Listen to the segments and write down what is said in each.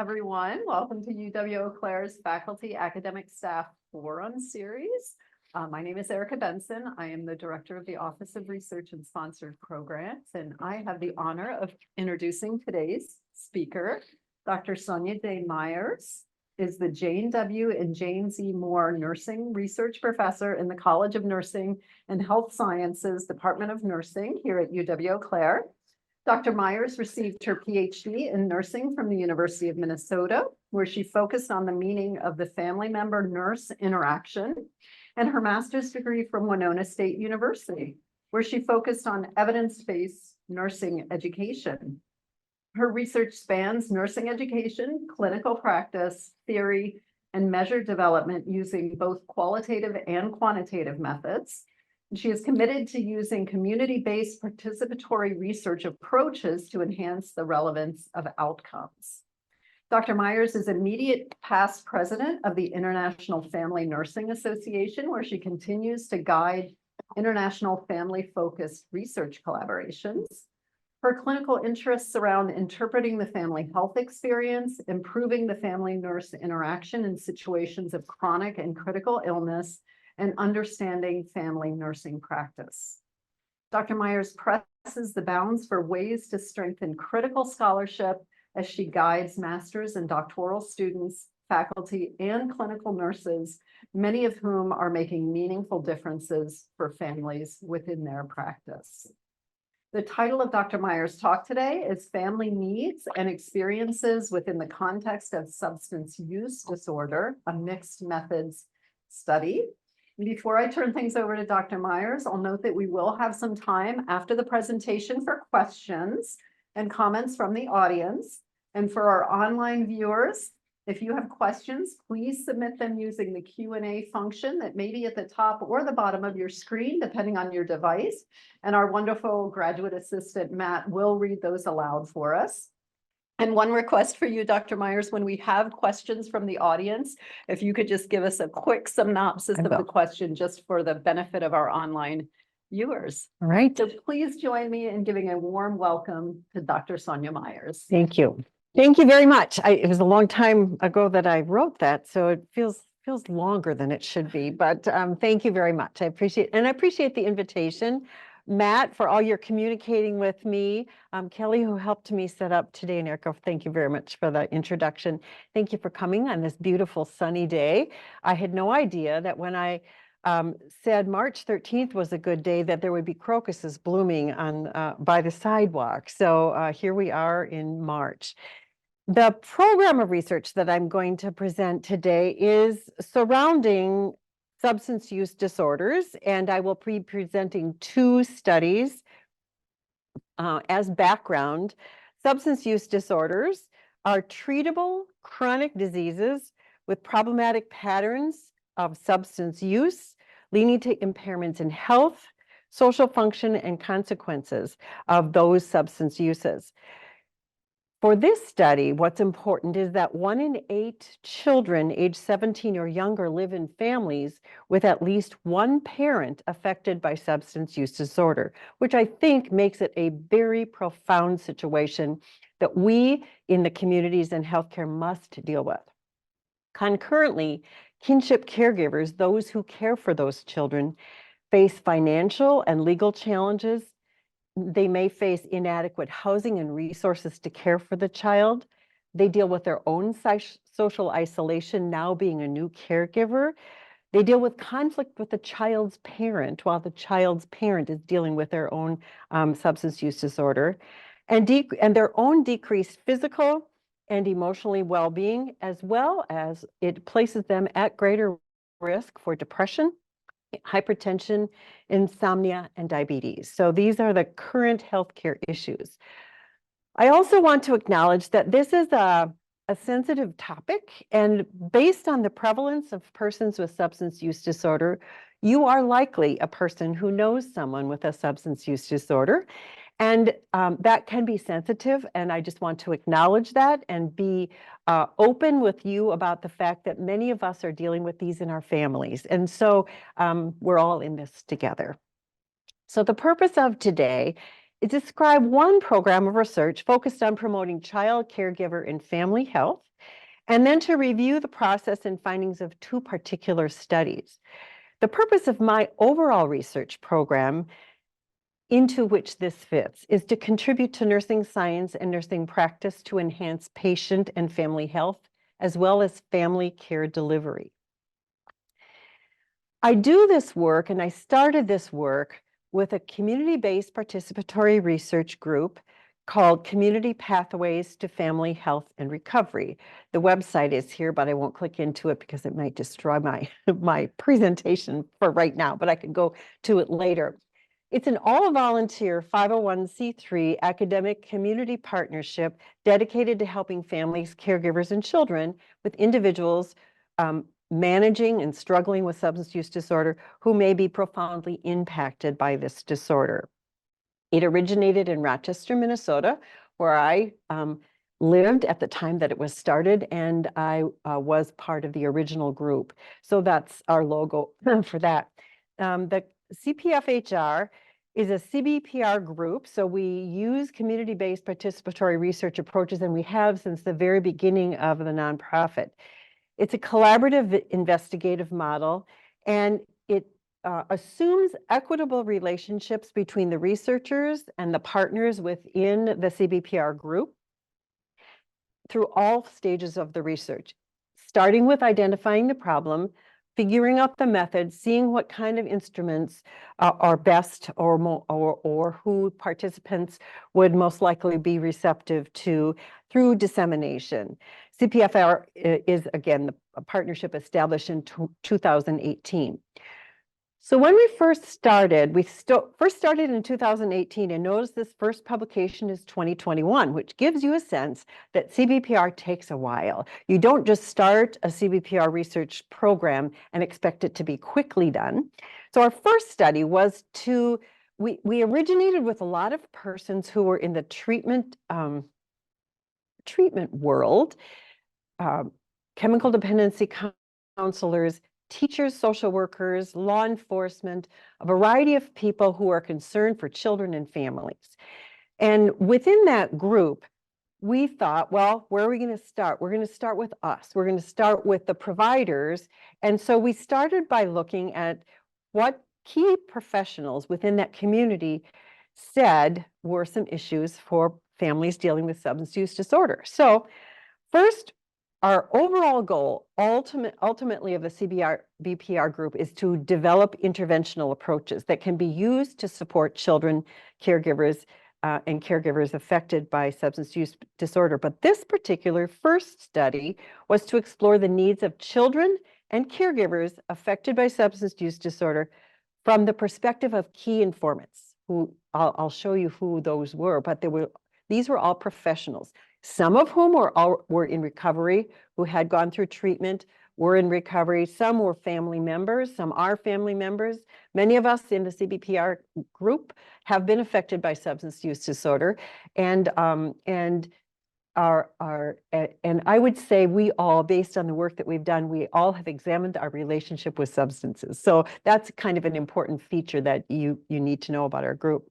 everyone. Welcome to UWEC's Faculty Academic Staff Forum Series. My name is Erica Benson. I am the Director of the Office of Research and Sponsored Programs, and I have the honor of introducing today's speaker. Dr. Sonja Meiers is the Jane W. and Jane Z. Moore Nursing Research Professor in the College of Nursing and Health Sciences Department of Nursing here at UWEC. Dr. Meiers received her PhD in nursing from the University of Minnesota, where she focused on the meaning of the family member-nurse interaction, and her master's degree from Winona State University, where she focused on evidence-based nursing education. Her research spans nursing education, clinical practice, theory, and measure development using both qualitative and quantitative methods. She is committed to using community-based participatory research approaches to enhance the relevance of outcomes. Dr. Meiers is immediate past president of the International Family Nursing Association, where she continues to guide international family-focused research collaborations. Her clinical interests surround interpreting the family health experience, improving the family-nurse interaction in situations of chronic and critical illness, and understanding family nursing practice. Dr. Meiers presses the bounds for ways to strengthen critical scholarship as she guides master's and doctoral students, faculty, and clinical nurses, many of whom are making meaningful differences for families within their practice. The title of Dr. Meiers' talk today is Family Needs and Experiences Within the Context of Substance Use Disorder, a Mixed Methods Study. Before I turn things over to Dr. Meiers, I'll note that we will have some time after the presentation for questions and comments from the audience. And for our online viewers, if you have questions, please submit them using the Q&A function that may be at the top or the bottom of your screen, depending on your device. And our wonderful graduate assistant, Matt, will read those aloud for us. And one request for you, Dr. Meiers, when we have questions from the audience, if you could just give us a quick synopsis of the question just for the benefit of our online viewers. All right. So please join me in giving a warm welcome to Dr. Sonja Meiers. Thank you. Thank you very much. It was a long time ago that I wrote that, so it feels longer than it should be. But thank you very much. I appreciate the invitation. Matt, for all your communicating with me, Kelly, who helped me set up today, and Erica, thank you very much for the introduction. Thank you for coming on this beautiful sunny day. I had no idea that when I said March 13th was a good day, that there would be crocuses blooming on by the sidewalk. So here we are in March. The program of research that I'm going to present today is surrounding substance use disorders, and I will be presenting two studies as background. Substance use disorders are treatable chronic diseases with problematic patterns of substance use, leading to impairments in health, social function, and consequences of those substance uses. For this study, what's important is that 1 in 8 children aged 17 or younger live in families with at least one parent affected by substance use disorder, which I think makes it a very profound situation that we in the communities and healthcare must deal with. Concurrently, kinship caregivers, those who care for those children, face financial and legal challenges. They may face inadequate housing and resources to care for the child. They deal with their own social isolation, now being a new caregiver. They deal with conflict with the child's parent while the child's parent is dealing with their own substance use disorder, and their own decreased physical and emotionally well-being, as well as it places them at greater risk for depression, hypertension, insomnia, and diabetes. So these are the current healthcare issues. I also want to acknowledge that this is a sensitive topic, and based on the prevalence of persons with substance use disorder, you are likely a person who knows someone with a substance use disorder, and that can be sensitive, and I just want to acknowledge that and be open with you about the fact that many of us are dealing with these in our families, and so we're all in this together. So the purpose of today describe one program of research focused on promoting child, caregiver, and family health, and then to review the process and findings of two particular studies. The purpose of my overall research program, into which this fits, is to contribute to nursing science and nursing practice to enhance patient and family health, as well as family care delivery. I do this work, and I started this work with a community-based participatory research group called Community Pathways to Family Health and Recovery. The website is here, but I won't click into it because it might destroy my presentation for right now, but I could go to it later. It's an all-volunteer 501c3 academic community partnership dedicated to helping families, caregivers, and children with individuals managing and struggling with substance use disorder who may be profoundly impacted by this disorder. It originated in Rochester, Minnesota, where I lived at the time that it was started, and I was part of the original group. So that's our logo for that. The CPFHR is a CBPR group, so we use community-based participatory research approaches, and we have since the very beginning of the nonprofit. It's a collaborative investigative model, and it assumes equitable relationships between the researchers and the partners within the CBPR group through all stages of the research, starting with identifying the problem, figuring out the method, seeing what kind of instruments are best or who participants would most likely be receptive to through dissemination. CPFR is, again, a partnership established in 2018. So when we first started, first started in 2018, and notice this first publication is 2021, which gives you a sense that CBPR takes a while. You don't just start a CBPR research program and expect it to be quickly done. So our first study was we originated with a lot of persons who were in the treatment world, chemical dependency counselors, teachers, social workers, law enforcement, a variety of people who are concerned for children and families. And within that group, we thought, well, where are we going to start? We're going to start with us. We're going to start with the providers. And so we started by looking at what key professionals within that community said were some issues for families dealing with substance use disorder. So first, our overall goal ultimately of the CBPR group is to develop interventional approaches that can be used to support children, caregivers, and caregivers affected by substance use disorder. But this particular first study was to explore the needs of children and caregivers affected by substance use disorder from the perspective of key informants, who I'll show you who those were, but these were all professionals, some of whom were in recovery, who had gone through treatment, were in recovery. Some were family members, some are family members. Many of us in the CBPR group have been affected by substance use disorder, and I would say we all, based on the work that we've done, we all have examined our relationship with substances. So that's kind of an important feature that you need to know about our group.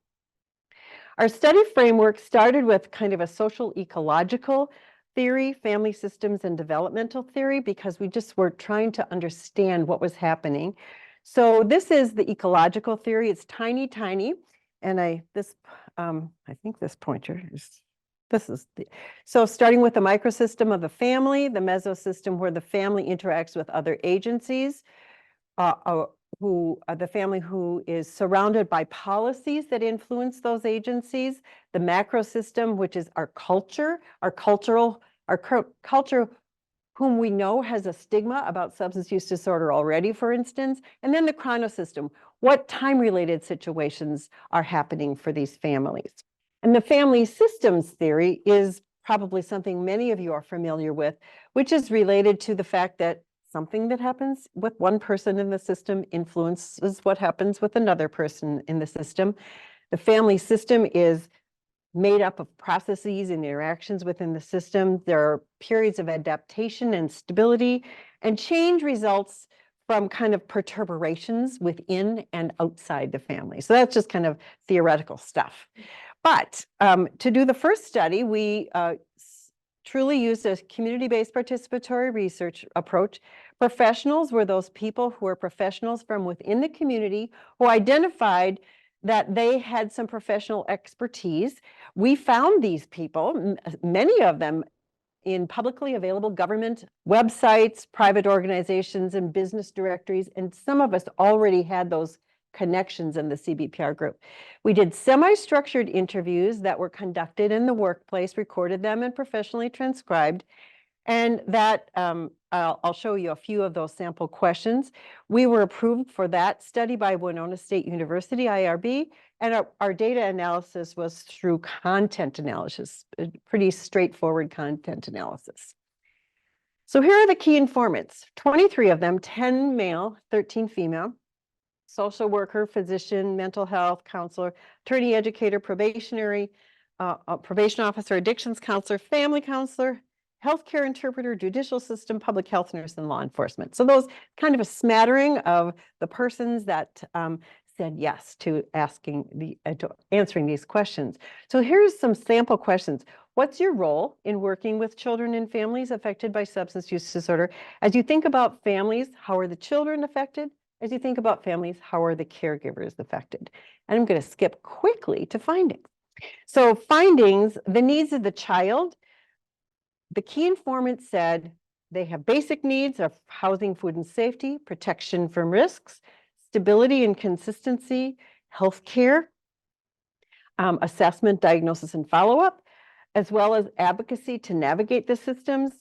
Our study framework started with kind of a social ecological theory, family systems and developmental theory, because we just were trying to understand what was happening. So this is the ecological theory. It's tiny, and I think this pointer is, so starting with the microsystem of the family, the mesosystem where the family interacts with other agencies, the family who is surrounded by policies that influence those agencies, the macro system, which is our culture, whom we know has a stigma about substance use disorder already, for instance, and then the chronosystem, what time-related situations are happening for these families. And the family systems theory is probably something many of you are familiar with, which is related to the fact that something that happens with one person in the system influences what happens with another person in the system. The family system is made up of processes and interactions within the system. There are periods of adaptation and stability, and change results from kind of perturbations within and outside the family. So that's just kind of theoretical stuff. But to do the first study, we truly used a community-based participatory research approach. Professionals were those people who were professionals from within the community who identified that they had some professional expertise. We found these people, many of them in publicly available government websites, private organizations, and business directories, and some of us already had those connections in the CBPR group. We did semi-structured interviews that were conducted in the workplace, recorded them and professionally transcribed. And that, I'll show you a few of those sample questions. We were approved for that study by Winona State University, IRB, and our data analysis was through content analysis, pretty straightforward content analysis. So here are the key informants, 23 of them, 10 male, 13 female. Social worker, physician, mental health counselor, attorney, educator, probationary, probation officer, addictions counselor, family counselor, healthcare interpreter, judicial system, public health nurse, and law enforcement. So those kind of a smattering of the persons that said yes to answering these questions. So here's some sample questions. What's your role in working with children and families affected by substance use disorder? As you think about families, how are the children affected? As you think about families, how are the caregivers affected? And I'm going to skip quickly to findings. So findings, the needs of the child, the key informant said they have basic needs of housing, food, and safety, protection from risks, stability and consistency, health care, assessment, diagnosis, and follow-up, as well as advocacy to navigate the systems,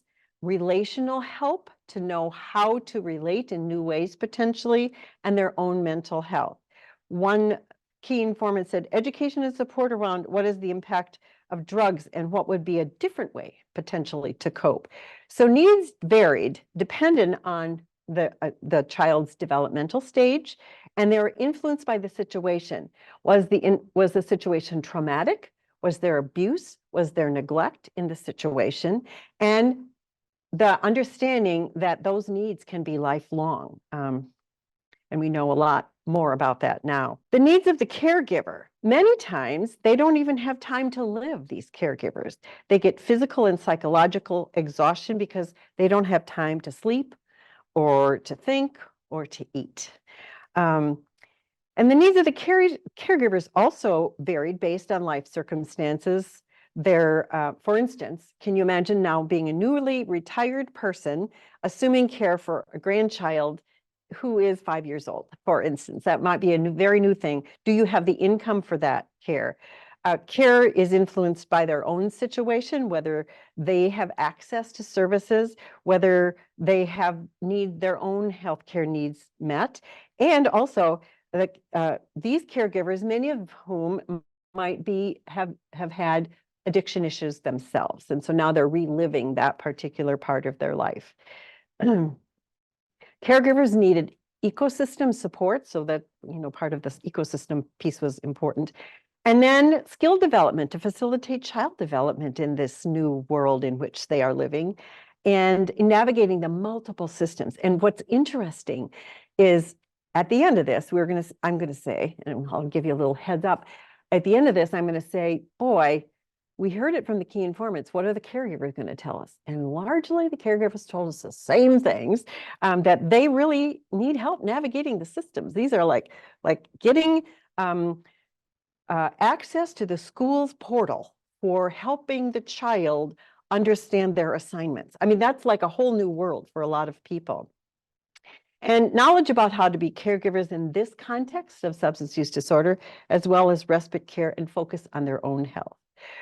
relational help to know how to relate in new ways potentially, and their own mental health. One key informant said education and support around what is the impact of drugs and what would be a different way potentially to cope. So needs varied dependent on the child's developmental stage, and they were influenced by the situation. Was the situation traumatic? Was there abuse? Was there neglect in the situation? And the understanding that those needs can be lifelong. And we know a lot more about that now. The needs of the caregiver. Many times, they don't even have time to live, these caregivers. They get physical and psychological exhaustion because they don't have time to sleep or to think or to eat. And the needs of the caregivers also varied based on life circumstances. For instance, can you imagine now being a newly retired person, assuming care for a grandchild who is 5 years old, for instance? That might be a very new thing. Do you have the income for that care? Care is influenced by their own situation, whether they have access to services, whether they need their own healthcare needs met, and also these caregivers, many of whom might have had addiction issues themselves. And so now they're reliving that particular part of their life. Caregivers needed ecosystem support, so that, part of this ecosystem piece was important. And then skill development to facilitate child development in this new world in which they are living and navigating the multiple systems. And what's interesting is at the end of this, I'm going to say, and I'll give you a little heads up, at the end of this, I'm going to say, boy, we heard it from the key informants. What are the caregivers going to tell us? And largely the caregivers told us the same things, that they really need help navigating the systems. These are like getting access to the school's portal for helping the child understand their assignments. I mean, that's like a whole new world for a lot of people. And knowledge about how to be caregivers in this context of substance use disorder, as well as respite care and focus on their own health.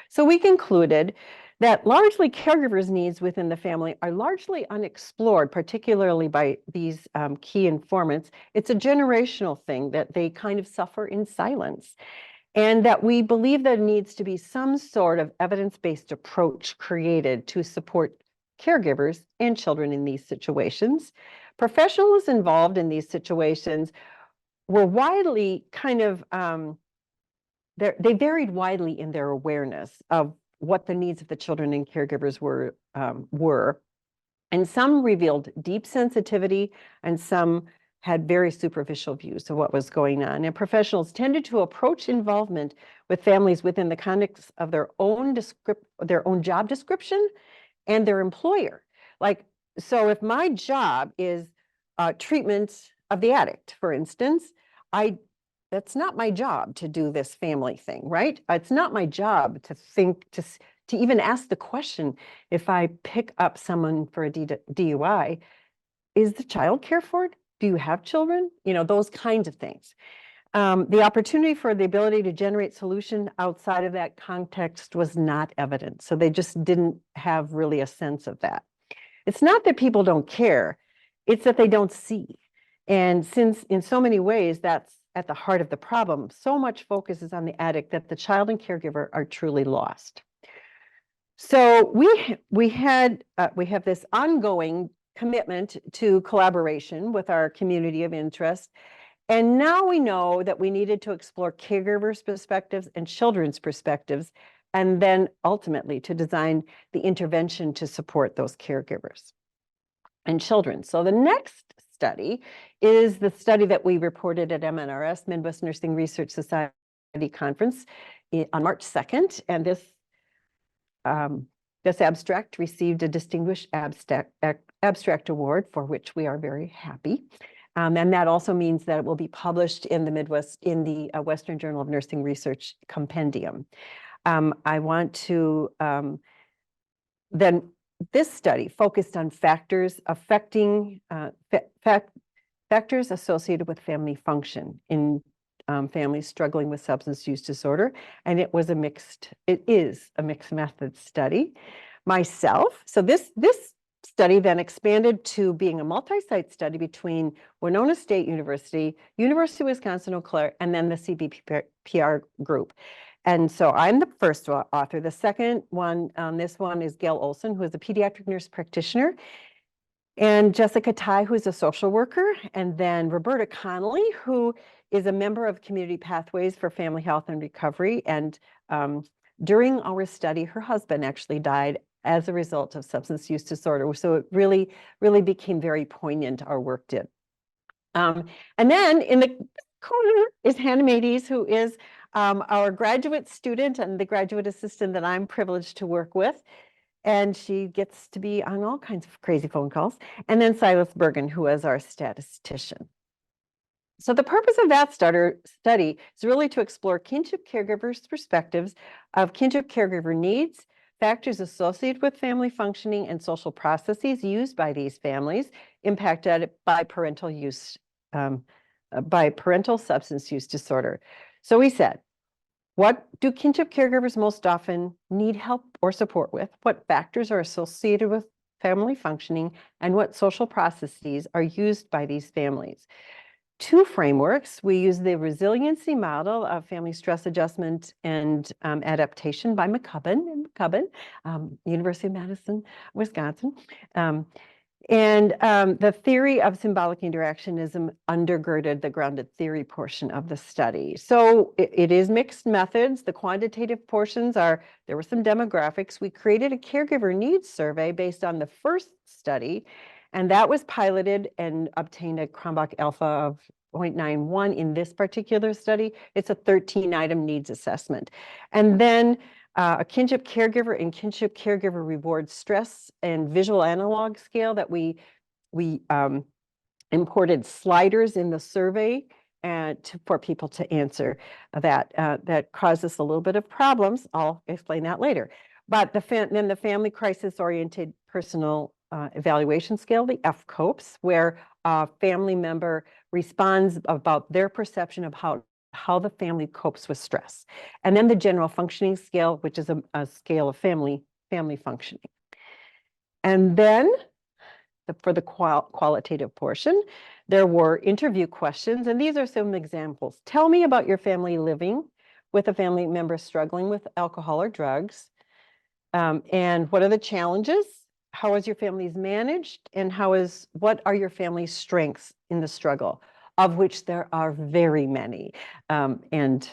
So we concluded that largely caregivers' needs within the family are largely unexplored, particularly by these key informants. It's a generational thing that they kind of suffer in silence. And that we believe there needs to be some sort of evidence-based approach created to support caregivers and children in these situations. Professionals involved in these situations were widely they varied widely in their awareness of what the needs of the children and caregivers were. And some revealed deep sensitivity and some had very superficial views of what was going on, and professionals tended to approach involvement with families within the context of their own job description and their employer. Like, so if my job is treatment of the addict, for instance, that's not my job to do this family thing, right? It's not my job to think, to even ask the question, if I pick up someone for a DUI, is the child cared for? Do you have children? You know, those kinds of things. The opportunity for the ability to generate solution outside of that context was not evident. So they just didn't have really a sense of that. It's not that people don't care, it's that they don't see. And since in so many ways that's at the heart of the problem, so much focus is on the addict that the child and caregiver are truly lost. So we have this ongoing commitment to collaboration with our community of interest. And now we know that we needed to explore caregivers' perspectives and children's perspectives, and then ultimately to design the intervention to support those caregivers and children. So the next study is the study that we reported at MNRS, Midwest Nursing Research Society Conference on March 2nd. And this abstract received a Distinguished Abstract Award, for which we are very happy. And that also means that it will be published in the Western Journal of Nursing Research Compendium. I want to, then this study focused on factors affecting, factors associated with family function in families struggling with substance use disorder. And it is a mixed method study. So this study then expanded to being a multi-site study between Winona State University, University of Wisconsin-Eau Claire, and then the CBPR group. And so I'm the first author. The second one on this one is Gail Olson, who is a pediatric nurse practitioner, and Jessica Tai, who is a social worker, and then Roberta Connolly, who is a member of Community Pathways for Family Health and Recovery. And during our study, her husband actually died as a result of substance use disorder. So it really, really became very poignant, our work did. And then in the corner is Hannah Meiers, who is our graduate student and the graduate assistant that I'm privileged to work with. And she gets to be on all kinds of crazy phone calls. And then Silas Bergen, who is our statistician. So the purpose of that study is really to explore kinship caregivers' perspectives of kinship caregiver needs, factors associated with family functioning, and social processes used by these families impacted by parental substance use disorder. So we said, what do kinship caregivers most often need help or support with? What factors are associated with family functioning, and what social processes are used by these families? Two frameworks. We use the resiliency model of family stress adjustment and adaptation by McCubbin, University of Madison, Wisconsin. And the theory of symbolic interactionism undergirded the grounded theory portion of the study. So it is mixed methods. The quantitative portions there were some demographics. We created a caregiver needs survey based on the first study, and that was piloted and obtained a Cronbach alpha of 0.91 in this particular study. It's a 13-item needs assessment. And then a kinship caregiver and kinship caregiver reward stress and visual analog scale that we imported sliders in the survey for people to answer that caused us a little bit of problems. I'll explain that later. But then the family crisis-oriented personal evaluation scale, the FCOPES, where a family member responds about their perception of how the family copes with stress. And then the general functioning scale, which is a scale of family functioning. And then for the qualitative portion, there were interview questions, and these are some examples. Tell me about your family living with a family member struggling with alcohol or drugs. And what are the challenges? How is your family's managed? And what are your family's strengths in the struggle, of which there are very many. And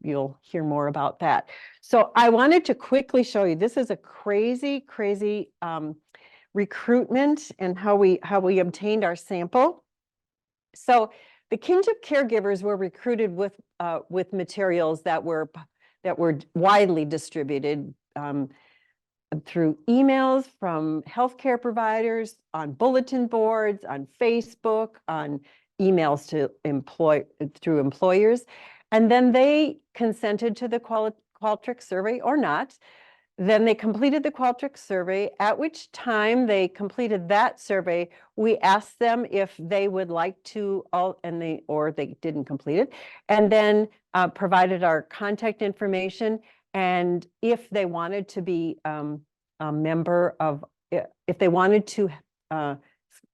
you'll hear more about that. So I wanted to quickly show you, this is a crazy, crazy recruitment and how we obtained our sample. So the kinship caregivers were recruited with materials that were widely distributed through emails from healthcare providers, on bulletin boards, on Facebook, on emails to through employers. And then they consented to the Qualtrics survey or not. Then they completed the Qualtrics survey, at which time they completed that survey. We asked them if they would like to, or they didn't complete it, and then provided our contact information. And if they wanted to be a member of, if they wanted to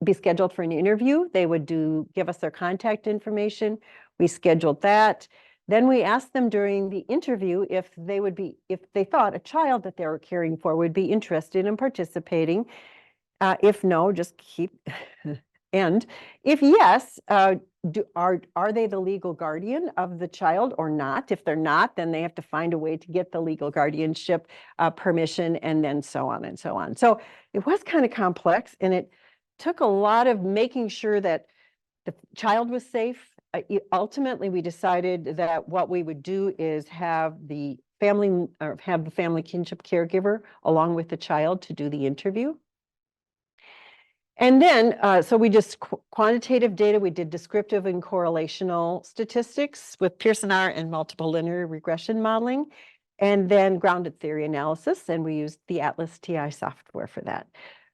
be scheduled for an interview, they would give us their contact information. We scheduled that. Then we asked them during the interview if they thought a child that they were caring for would be interested in participating. If no, just keep, and if yes, are they the legal guardian of the child or not? If they're not, then they have to find a way to get the legal guardianship permission, and then so on and so on. So it was kind of complex, and it took a lot of making sure that the child was safe. Ultimately, we decided that what we would do is have the family kinship caregiver along with the child to do the interview. And then, so we just quantitative data, we did descriptive and correlational statistics with Pearson R and multiple linear regression modeling, and then grounded theory analysis, and we used the Atlas TI software for that.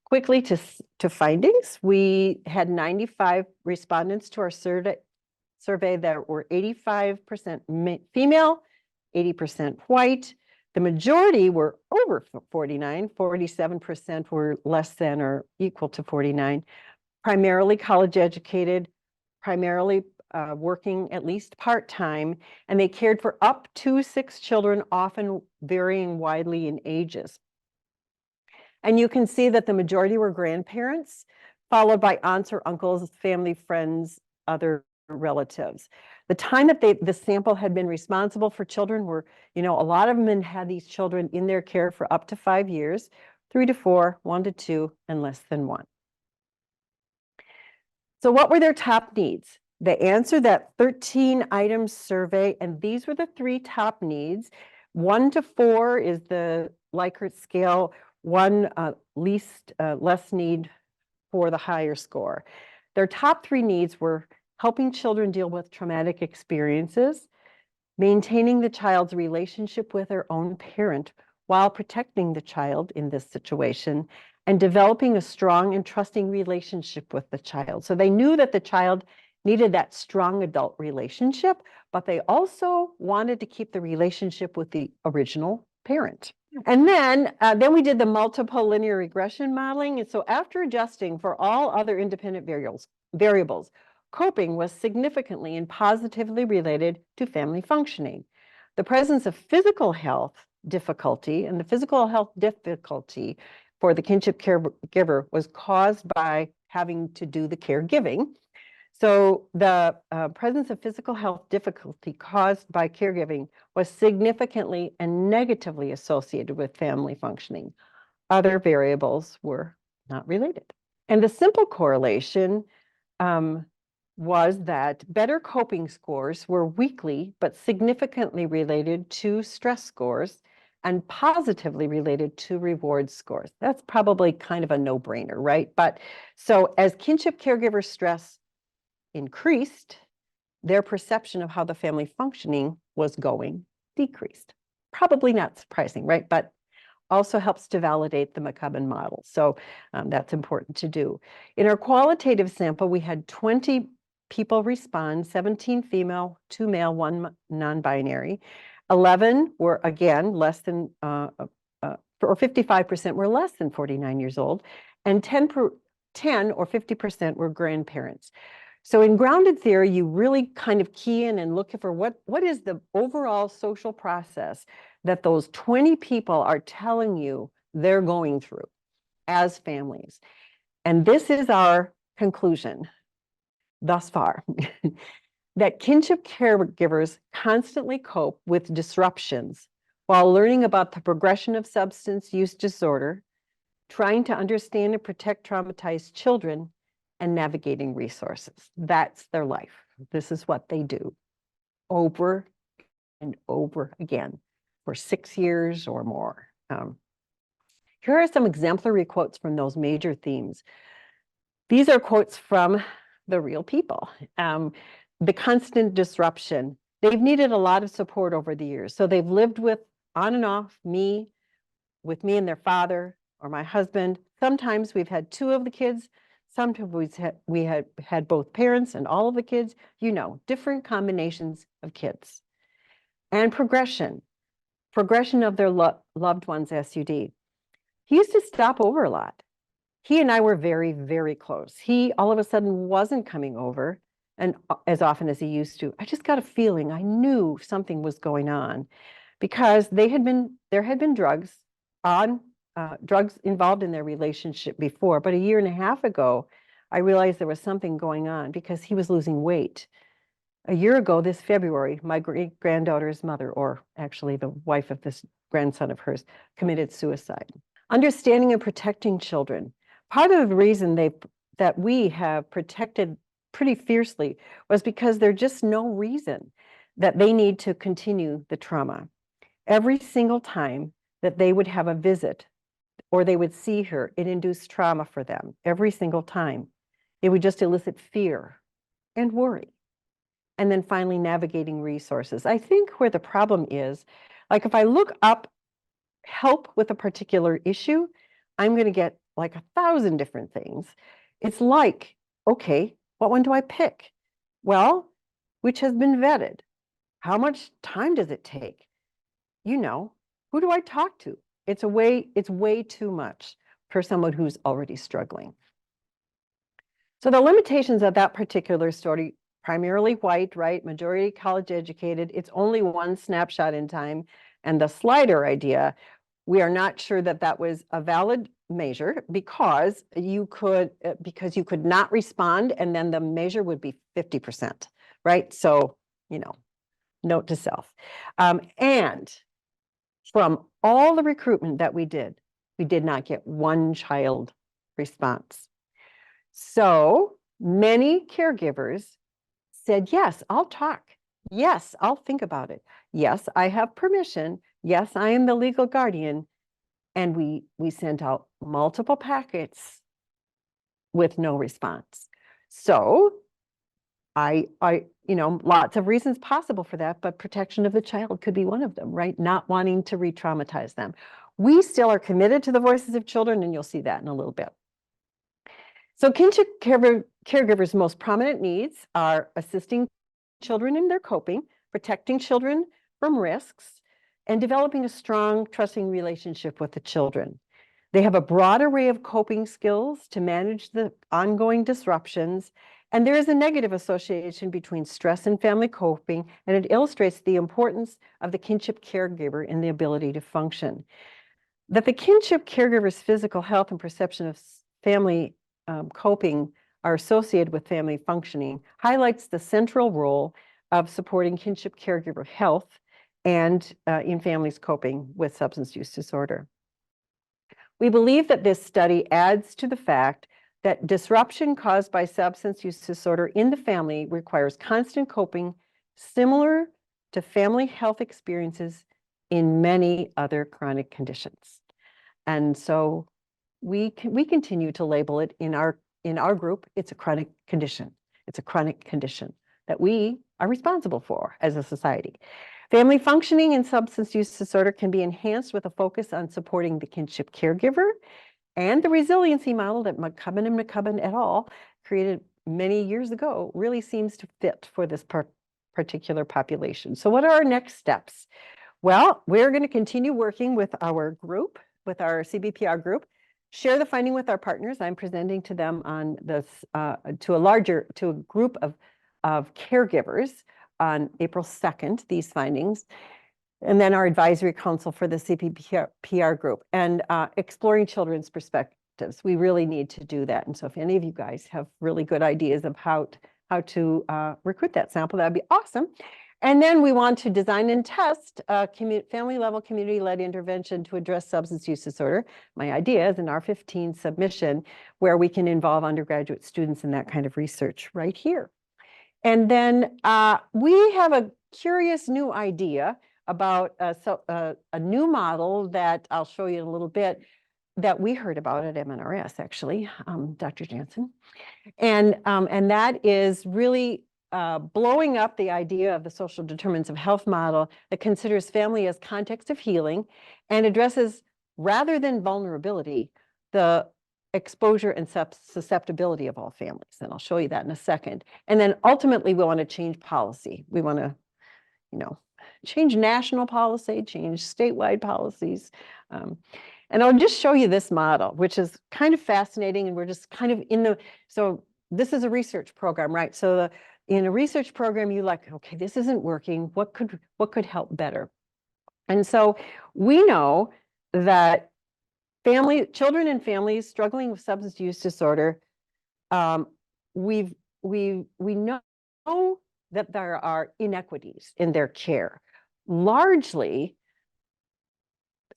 Quickly to findings, we had 95 respondents to our survey that were 85% female, 80% white. The majority were over 49, 47% were less than or equal to 49, primarily college educated, primarily working at least part-time, and they cared for up to 6 children, often varying widely in ages. And you can see that the majority were grandparents, followed by aunts or uncles, family, friends, other relatives. The time that the sample had been responsible for children were, a lot of them had these children in their care for up to 5 years, 3 to 4, 1 to 2, and less than 1. So what were their top needs? They answered that 13-item survey, and these were the 3 top needs. 1 to 4 is the Likert scale. 1 less need for the higher score. Their top 3 needs were helping children deal with traumatic experiences, maintaining the child's relationship with their own parent while protecting the child in this situation, and developing a strong and trusting relationship with the child. So they knew that the child needed that strong adult relationship, but they also wanted to keep the relationship with the original parent. And then we did the multiple linear regression modeling. And so after adjusting for all other independent variables, coping was significantly and positively related to family functioning. The presence of physical health difficulty, and the physical health difficulty for the kinship caregiver was caused by having to do the caregiving. So the presence of physical health difficulty caused by caregiving was significantly and negatively associated with family functioning. Other variables were not related. And the simple correlation was that better coping scores were weakly but significantly related to stress scores and positively related to reward scores. That's probably kind of a no-brainer, right? But so as kinship caregiver stress increased, their perception of how the family functioning was going decreased. Probably not surprising, right? But also helps to validate the McCubbin model. So that's important to do. In our qualitative sample, we had 20 people respond, 17 female, 2 male, 1 non-binary. 11 were, again, less than, or 55% were less than 49 years old, and 10 or 50% were grandparents. So in grounded theory, you really kind of key in and look for what is the overall social process that those 20 people are telling you they're going through as families. And this is our conclusion thus far, that kinship caregivers constantly cope with disruptions while learning about the progression of substance use disorder, trying to understand and protect traumatized children, and navigating resources. That's their life. This is what they do over and over again for 6 years or more. Here are some exemplary quotes from those major themes. These are quotes from the real people. The constant disruption. They've needed a lot of support over the years. So they've lived with on and off with me and their father or my husband. Sometimes we've had 2 of the kids. Sometimes we had both parents and all of the kids, different combinations of kids. And progression of their loved one's SUD. He used to stop over a lot. He and I were very, very close. He all of a sudden wasn't coming over and as often as he used to. I just got a feeling, I knew something was going on because there had been drugs involved in their relationship before, but a year and a half ago, I realized there was something going on because he was losing weight. A year ago, this February, my great-granddaughter's mother, or actually the wife of this grandson of hers, committed suicide. Understanding and protecting children. Part of the reason that we have protected pretty fiercely was because there's just no reason that they need to continue the trauma. Every single time that they would have a visit or they would see her, it induced trauma for them. Every single time. It would just elicit fear and worry. And then finally, navigating resources. I think where the problem is, like if I look up help with a particular issue, I'm going to get like 1,000 different things. It's like, okay, what one do I pick? Well, which has been vetted? How much time does it take? Who do I talk to? It's way too much for someone who's already struggling. So the limitations of that particular story, primarily white, right? Majority college educated. It's only one snapshot in time. And the slider idea, we are not sure that that was a valid measure because you could not respond and then the measure would be 50%, right? So, note to self. And from all the recruitment that we did not get one child response. So many caregivers said, yes, I'll talk. Yes, I'll think about it. Yes, I have permission. Yes, I am the legal guardian. And we sent out multiple packets with no response. So lots of reasons possible for that, but protection of the child could be one of them, right? Not wanting to re-traumatize them. We still are committed to the voices of children, and you'll see that in a little bit. So kinship caregivers' most prominent needs are assisting children in their coping, protecting children from risks, and developing a strong, trusting relationship with the children. They have a broad array of coping skills to manage the ongoing disruptions, and there is a negative association between stress and family coping, and it illustrates the importance of the kinship caregiver in the ability to function. That the kinship caregiver's physical health and perception of family coping are associated with family functioning highlights the central role of supporting kinship caregiver health and in families coping with substance use disorder. We believe that this study adds to the fact that disruption caused by substance use disorder in the family requires constant coping, similar to family health experiences in many other chronic conditions. And so we continue to label it in our group, it's a chronic condition. It's a chronic condition that we are responsible for as a society. Family functioning in substance use disorder can be enhanced with a focus on supporting the kinship caregiver, and the resiliency model that McCubbin and McCubbin et al. Created many years ago really seems to fit for this particular population. So what are our next steps? Well, we're going to continue working with our group, with our CBPR group, share the finding with our partners. I'm presenting to them on this, to a group of caregivers on April 2nd, these findings. And then our advisory council for the CBPR group and exploring children's perspectives. We really need to do that. And so if any of you guys have really good ideas of how to recruit that sample, that'd be awesome. And then we want to design and test a family-level community-led intervention to address substance use disorder. My idea is an R15 submission where we can involve undergraduate students in that kind of research right here. And then we have a curious new idea about a new model that I'll show you in a little bit that we heard about at MNRS, actually, Dr. Jansen. And that is really blowing up the idea of the social determinants of health model that considers family as context of healing and addresses, rather than vulnerability, the exposure and susceptibility of all families. And I'll show you that in a second. And then ultimately, we want to change policy. We want to, change national policy, change statewide policies. And I'll just show you this model, which is kind of fascinating. And we're just kind of so this is a research program, right? So in a research program, you like, okay, this isn't working. What could help better? And so we know that children and families struggling with substance use disorder, we know that there are inequities in their care, largely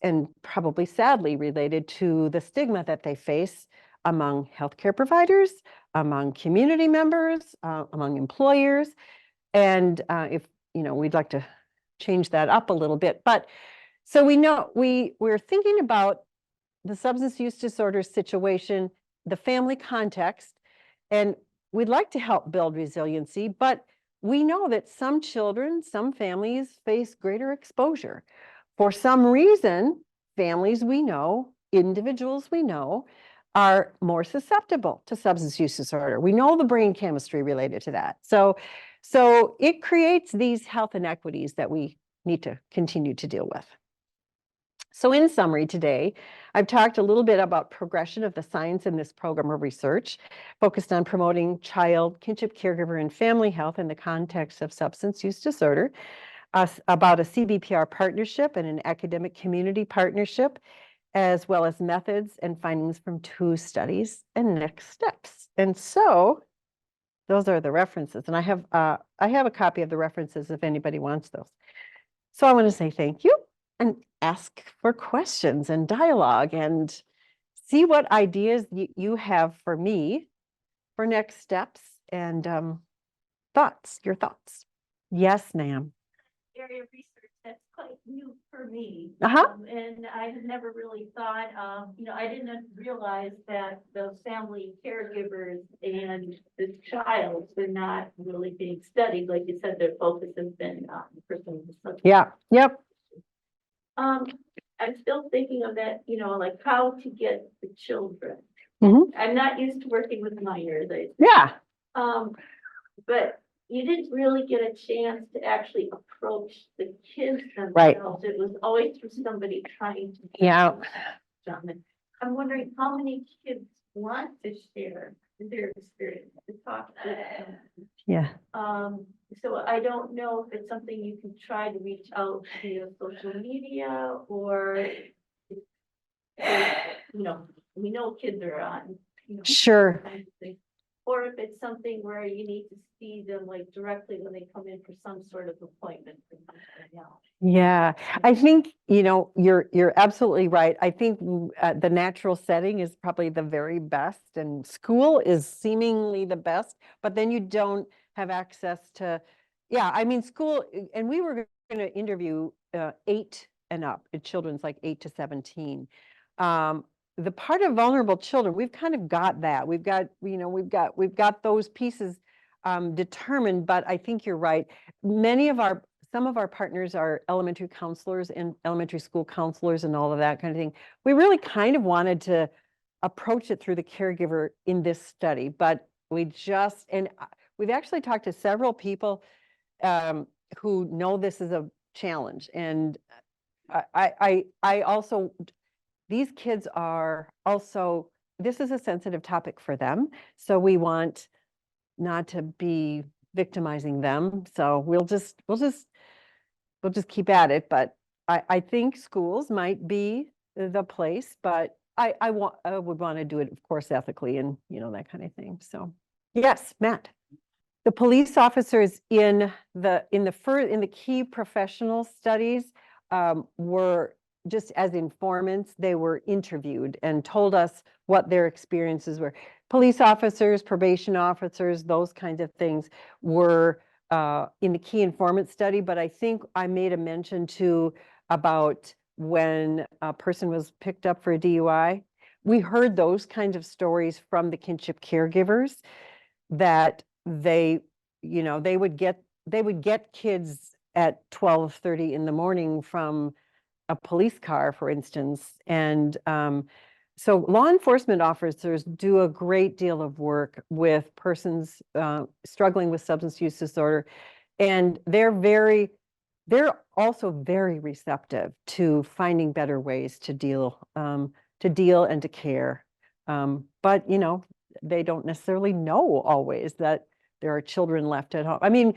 and probably sadly related to the stigma that they face among healthcare providers, among community members, among employers. And if, we'd like to change that up a little bit. But so we know we're thinking about the substance use disorder situation, the family context, and we'd like to help build resiliency, but we know that some children, some families face greater exposure. For some reason, families we know, individuals we know, are more susceptible to substance use disorder. We know the brain chemistry related to that. So it creates these health inequities that we need to continue to deal with. So in summary today, I've talked a little bit about progression of the science in this program of research, focused on promoting child, kinship, caregiver, and family health in the context of substance use disorder, about a CBPR partnership and an academic community partnership, as well as methods and findings from 2 studies and next steps. And so those are the references. And I have a copy of the references if anybody wants those. So I want to say thank you and ask for questions and dialogue and see what ideas you have for me for next steps and your thoughts. Yes, ma'am. Area of research that's quite new for me. Uh-huh. And I had never really thought, I didn't realize that those family caregivers and the child were not really being studied. Like you said, their focus has been the person with substance. Yeah. Yep. I'm still thinking of that, like how to get the children. Mhm. I'm not used to working with Meiers. Yeah. But you didn't really get a chance to actually approach the kids themselves. Right. It was always through somebody trying to. Yeah. I'm wondering how many kids want to share their experience, to talk to them. Yeah. So I don't know if it's something you can try to reach out via social media or, we know kids are on. Sure. Or if it's something where you need to see them like directly when they come in for some sort of appointment. Yeah, I think, you're absolutely right. I think the natural setting is probably the very best, and school is seemingly the best, but then you don't have access to, school, and we were going to interview 8 and up, children's like 8 to 17. The part of vulnerable children, we've kind of got that. We've got those pieces determined, but I think you're right. Some of our partners are elementary counselors and elementary school counselors and all of that kind of thing. We really kind of wanted to approach it through the caregiver in this study, but we've actually talked to several people who know this is a challenge. And I also, these kids are also, this is a sensitive topic for them. So we want not to be victimizing them. So we'll just keep at it. But I think schools might be the place, but I would want to do it, of course, ethically and, that kind of thing. So yes, Matt. The police officers in the key professional studies were just as informants. They were interviewed and told us what their experiences were. Police officers, probation officers, those kinds of things were in the key informant study. But I think I made a mention too about when a person was picked up for a DUI. We heard those kinds of stories from the kinship caregivers that they would get kids at 12:30 in the morning from a police car, for instance. And so law enforcement officers do a great deal of work with persons struggling with substance use disorder. And they're also very receptive to finding better ways to deal and to care. But, they don't necessarily know always that there are children left at home. I mean,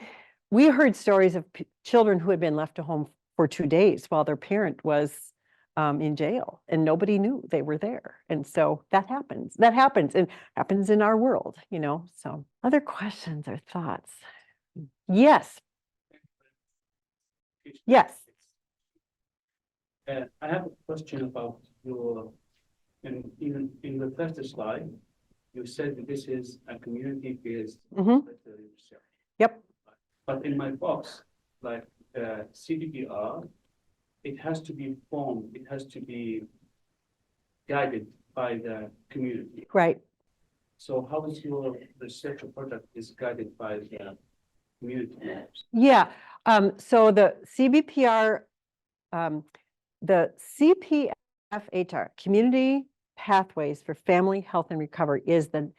we heard stories of children who had been left at home for 2 days while their parent was in jail and nobody knew they were there. And so that happens and happens in our world, so other questions or thoughts? Yes. Yes. I have a question about your, in the first slide, you said that this is a community-based. Yep. But in my box, like CDPR, it has to be formed, it has to be guided by the community. Right. So how is your research or project is guided by the community members? Yeah. So the CBPR, the CPFHR, Community Pathways for Family Health and Recovery, is the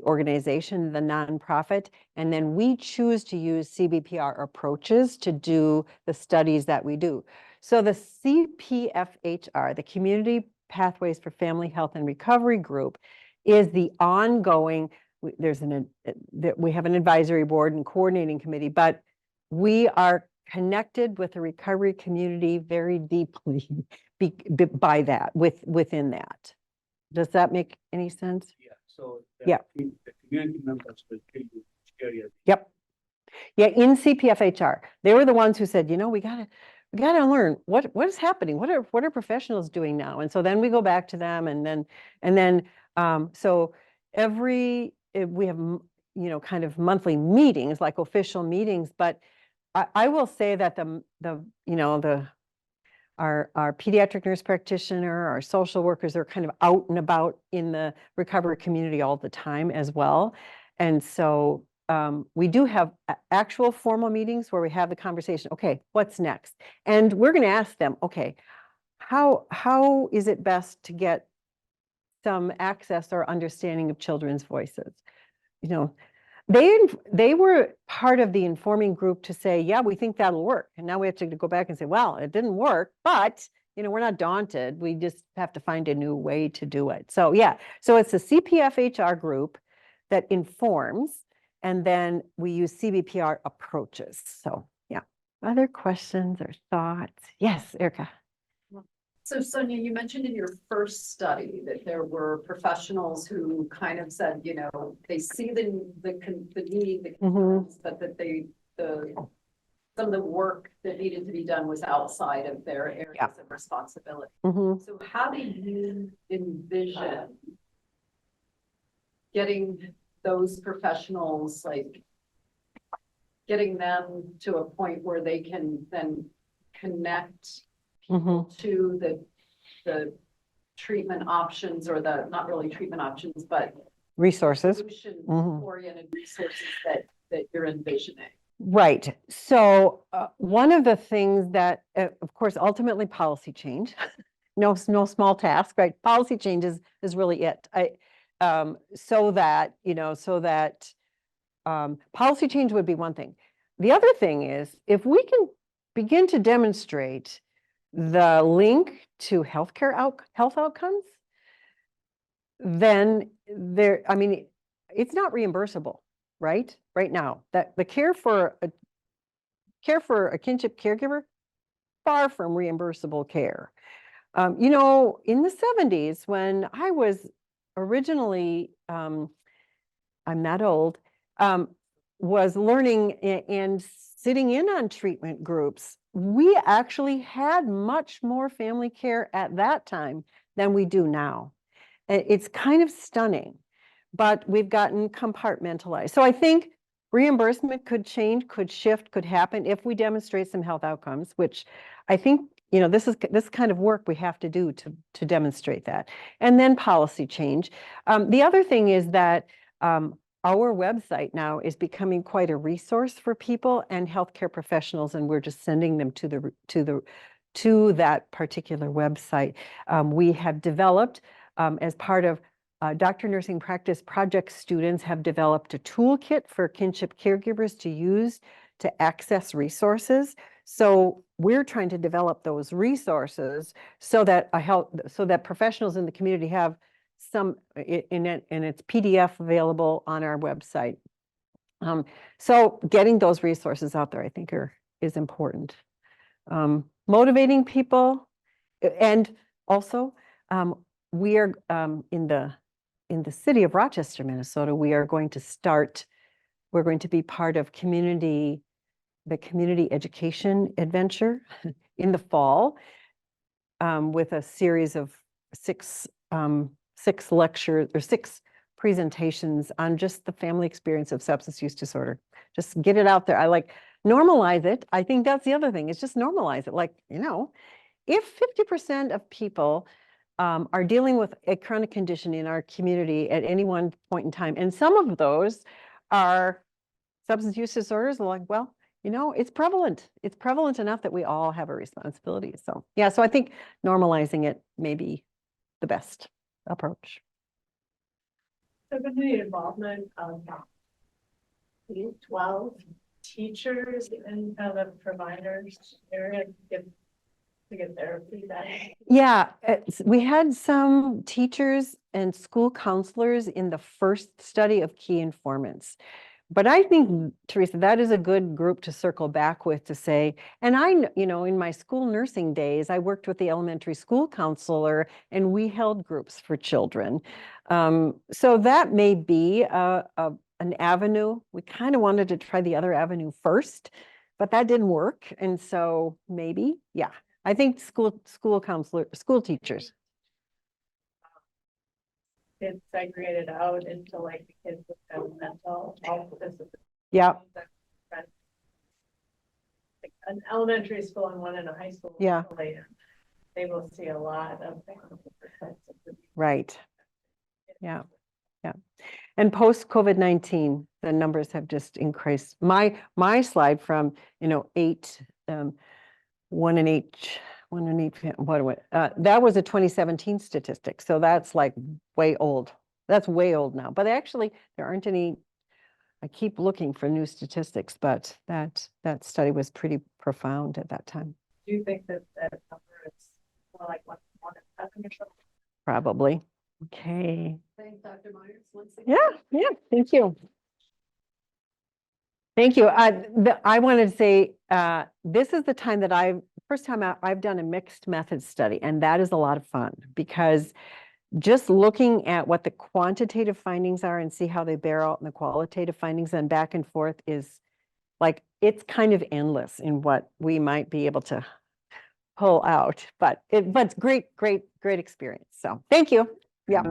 organization, the nonprofit, and then we choose to use CBPR approaches to do the studies that we do. So the CPFHR, the Community Pathways for Family Health and Recovery group, is the ongoing. We have an advisory board and coordinating committee, but we are connected with the recovery community very deeply by that, within that. Does that make any sense? Yeah. So Yeah. The community members will tell you which area. Yep. Yeah, in CPFHR, they were the ones who said, we gotta learn what is happening. What are professionals doing now? And so then we go back to them, and then so we have kind of monthly meetings, like official meetings. But I will say that our pediatric nurse practitioner, our social workers are kind of out and about in the recovery community all the time as well. And so we do have actual formal meetings where we have the conversation. Okay, what's next? And we're going to ask them, okay, how is it best to get some access or understanding of children's voices? They were part of the informing group to say, yeah, we think that'll work. And now we have to go back and say, well, it didn't work, but we're not daunted. We just have to find a new way to do it. So yeah, so it's a CPFHR group that informs, and then we use CBPR approaches. So yeah, other questions or thoughts? Yes, Erica. So Sonia, you mentioned in your first study that there were professionals who kind of said, they see the need, the concerns, but that some of the work that needed to be done was outside of their areas of responsibility. So how do you envision getting those professionals, like getting them to a point where they can then connect to the treatment options, or the, not really treatment options, but resources, solution-oriented resources that you're envisioning? Right. So one of the things that, of course, ultimately policy change, no small task, right? Policy change is really it. So that policy change would be one thing. The other thing is, if we can begin to demonstrate the link to health outcomes, then it's not reimbursable, right? Right now, that the care for a kinship caregiver, far from reimbursable care. In the 70s, when I was originally, I'm not old, was learning and sitting in on treatment groups, we actually had much more family care at that time than we do now. It's kind of stunning, but we've gotten compartmentalized. So I think reimbursement could change, could shift, could happen if we demonstrate some health outcomes, which I think, this is this kind of work we have to do to demonstrate that. And then policy change. The other thing is that our website now is becoming quite a resource for people and healthcare professionals, and we're just sending them to that particular website. We have developed, as part of Doctor Nursing Practice project, students have developed a toolkit for Kinship caregivers to use to access resources. So we're trying to develop those resources so that professionals in the community have some in it, and it's PDF available on our website. So getting those resources out there, I think, is important. Motivating people, and also we are in the city of Rochester, Minnesota. We're going to be part of the community education adventure in the fall, with a series of six lectures or 6 presentations on just the family experience of substance use disorder. Just get it out there. I like normalize it. I think that's the other thing, is just normalize it. Like, if 50% of people are dealing with a chronic condition in our community at any one point in time, and some of those are substance use disorders, like, well, it's prevalent. It's prevalent enough that we all have a responsibility. So yeah, so I think normalizing it may be the best approach. So with the involvement of 12 teachers and other providers area to get therapy that. Yeah, we had some teachers and school counselors in the first study of key informants. But I think, Teresa, that is a good group to circle back with, to say, and in my school nursing days, I worked with the elementary school counselor and we held groups for children. So that may be an avenue. We kind of wanted to try the other avenue first, but that didn't work. And so maybe, yeah, I think school teachers. It's segregated out into like the kids with mental health disabilities. Yeah. Like an elementary school and one in a high school. Yeah. They will see a lot of Right. Yeah. Yeah. And post COVID-19, the numbers have just increased. My slide from 1 in 8, that was a 2017 statistic. So that's like way old. That's way old now. But actually, there aren't any. I keep looking for new statistics, but that study was pretty profound at that time. Do you think that number is more like 1 in 7 or something? Probably. Okay. Thanks, Dr. Meiers. Once again. Yeah. Thank you. Thank you. I wanted to say, this is the time that first time I've done a mixed methods study, and that is a lot of fun, because just looking at what the quantitative findings are and see how they bear out in the qualitative findings and back and forth is like, it's kind of endless in what we might be able to pull out, but it's great experience. So thank you. Yeah.